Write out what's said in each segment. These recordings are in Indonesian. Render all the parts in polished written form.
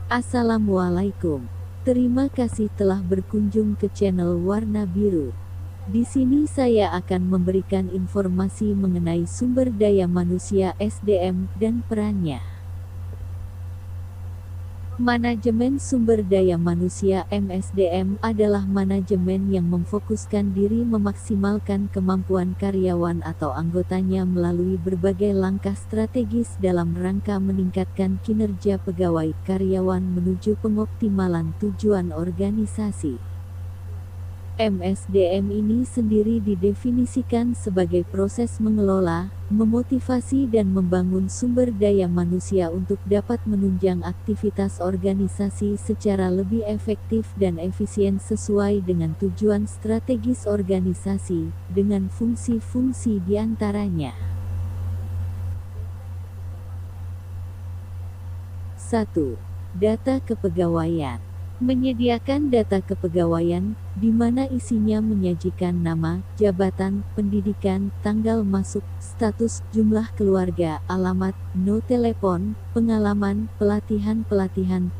Assalamualaikum. Terima kasih telah berkunjung ke channel Warna Biru. Di sini saya akan memberikan informasi mengenai sumber daya manusia (SDM) dan perannya. Manajemen sumber daya manusia (MSDM) adalah manajemen yang memfokuskan diri memaksimalkan kemampuan karyawan atau anggotanya melalui berbagai langkah strategis dalam rangka meningkatkan kinerja pegawai karyawan menuju pengoptimalan tujuan organisasi. MSDM ini sendiri didefinisikan sebagai proses mengelola, memotivasi dan membangun sumber daya manusia untuk dapat menunjang aktivitas organisasi secara lebih efektif dan efisien sesuai dengan tujuan strategis organisasi, dengan fungsi-fungsi diantaranya. 1. Data kepegawaian. Menyediakan data kepegawaian, di mana isinya menyajikan nama, jabatan, pendidikan, tanggal masuk, status, jumlah keluarga, alamat, no telepon, pengalaman, pelatihan,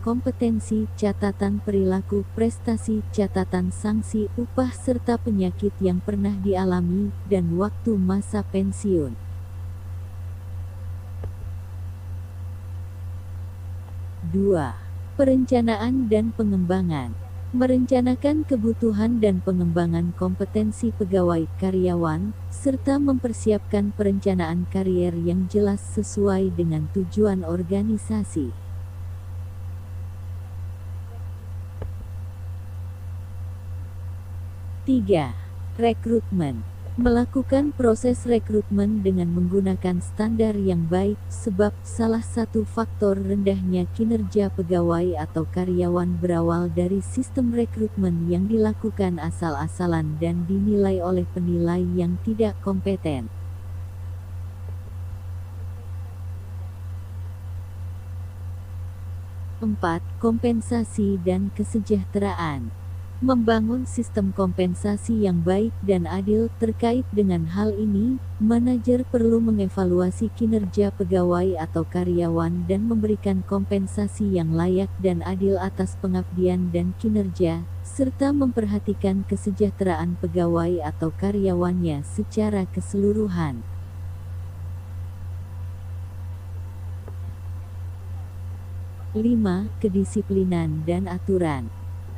kompetensi, catatan perilaku, prestasi, catatan sanksi, upah serta penyakit yang pernah dialami, dan waktu masa pensiun. 2. Perencanaan dan pengembangan. Merencanakan kebutuhan dan pengembangan kompetensi pegawai karyawan, serta mempersiapkan perencanaan karier yang jelas sesuai dengan tujuan organisasi. 3. Rekrutmen. Melakukan proses rekrutmen dengan menggunakan standar yang baik, sebab salah satu faktor rendahnya kinerja pegawai atau karyawan berawal dari sistem rekrutmen yang dilakukan asal-asalan dan dinilai oleh penilai yang tidak kompeten. 4. Kompensasi dan kesejahteraan. Membangun sistem kompensasi yang baik dan adil. Terkait dengan hal ini, manajer perlu mengevaluasi kinerja pegawai atau karyawan dan memberikan kompensasi yang layak dan adil atas pengabdian dan kinerja, serta memperhatikan kesejahteraan pegawai atau karyawannya secara keseluruhan. 5. Kedisiplinan dan aturan.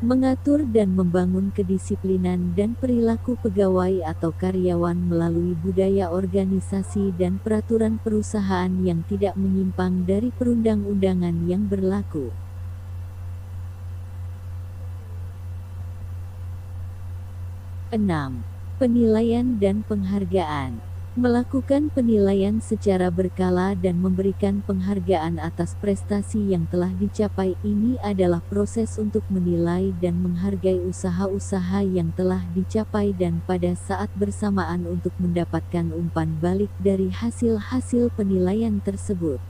Mengatur dan membangun kedisiplinan dan perilaku pegawai atau karyawan melalui budaya organisasi dan peraturan perusahaan yang tidak menyimpang dari perundang-undangan yang berlaku. 6. Penilaian dan penghargaan. Melakukan penilaian secara berkala dan memberikan penghargaan atas prestasi yang telah dicapai. Ini adalah proses untuk menilai dan menghargai usaha-usaha yang telah dicapai dan pada saat bersamaan untuk mendapatkan umpan balik dari hasil-hasil penilaian tersebut.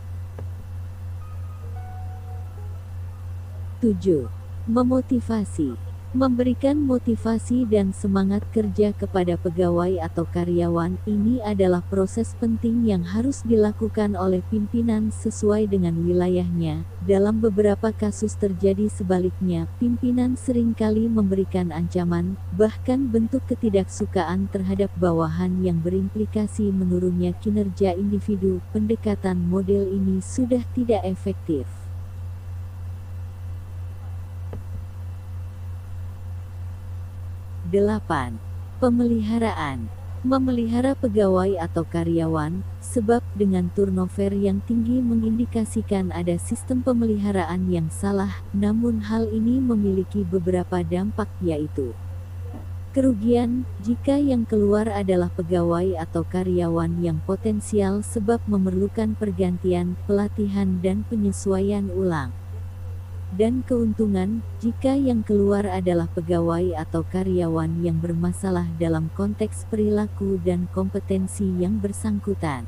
7. Memotivasi. Memberikan motivasi dan semangat kerja kepada pegawai atau karyawan. Ini adalah proses penting yang harus dilakukan oleh pimpinan sesuai dengan wilayahnya. Dalam beberapa kasus terjadi sebaliknya, pimpinan seringkali memberikan ancaman, bahkan bentuk ketidaksukaan terhadap bawahan yang berimplikasi menurunnya kinerja individu. Pendekatan model ini sudah tidak efektif. 8. Pemeliharaan. Memelihara pegawai atau karyawan, sebab dengan turnover yang tinggi mengindikasikan ada sistem pemeliharaan yang salah, namun hal ini memiliki beberapa dampak, yaitu kerugian, jika yang keluar adalah pegawai atau karyawan yang potensial sebab memerlukan pergantian, pelatihan dan penyesuaian ulang. Dan keuntungan, jika yang keluar adalah pegawai atau karyawan yang bermasalah dalam konteks perilaku dan kompetensi yang bersangkutan.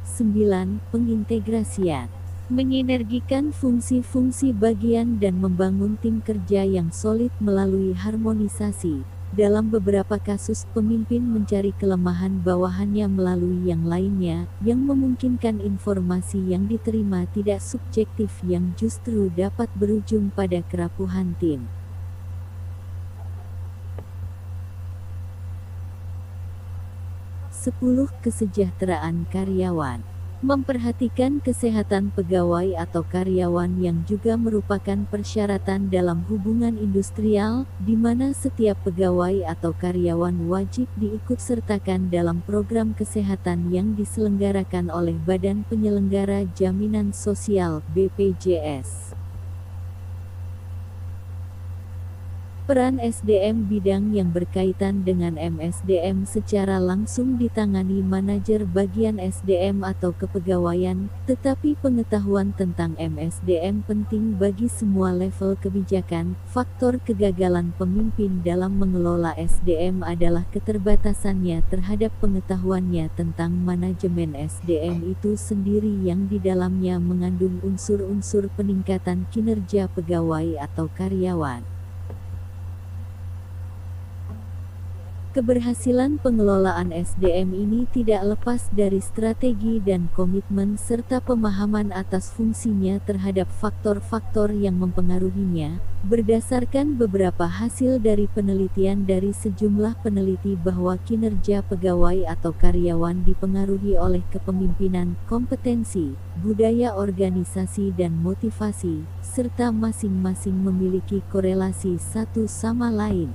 9. Pengintegrasian. Menyinergikan fungsi-fungsi bagian dan membangun tim kerja yang solid melalui harmonisasi, Dalam beberapa kasus, pemimpin mencari kelemahan bawahannya melalui yang lainnya, yang memungkinkan informasi yang diterima tidak subjektif yang justru dapat berujung pada kerapuhan tim. 10. Kesejahteraan karyawan. Memperhatikan kesehatan pegawai atau karyawan yang juga merupakan persyaratan dalam hubungan industrial, di mana setiap pegawai atau karyawan wajib diikutsertakan dalam program kesehatan yang diselenggarakan oleh Badan Penyelenggara Jaminan Sosial (BPJS). Peran SDM bidang yang berkaitan dengan MSDM secara langsung ditangani manajer bagian SDM atau kepegawaian, tetapi pengetahuan tentang MSDM penting bagi semua level kebijakan. Faktor kegagalan pemimpin dalam mengelola SDM adalah keterbatasannya terhadap pengetahuannya tentang manajemen SDM itu sendiri yang di dalamnya mengandung unsur-unsur peningkatan kinerja pegawai atau karyawan. Keberhasilan pengelolaan SDM ini tidak lepas dari strategi dan komitmen serta pemahaman atas fungsinya terhadap faktor-faktor yang mempengaruhinya. Berdasarkan beberapa hasil dari penelitian dari sejumlah peneliti bahwa kinerja pegawai atau karyawan dipengaruhi oleh kepemimpinan, kompetensi, budaya organisasi dan motivasi, serta masing-masing memiliki korelasi satu sama lain.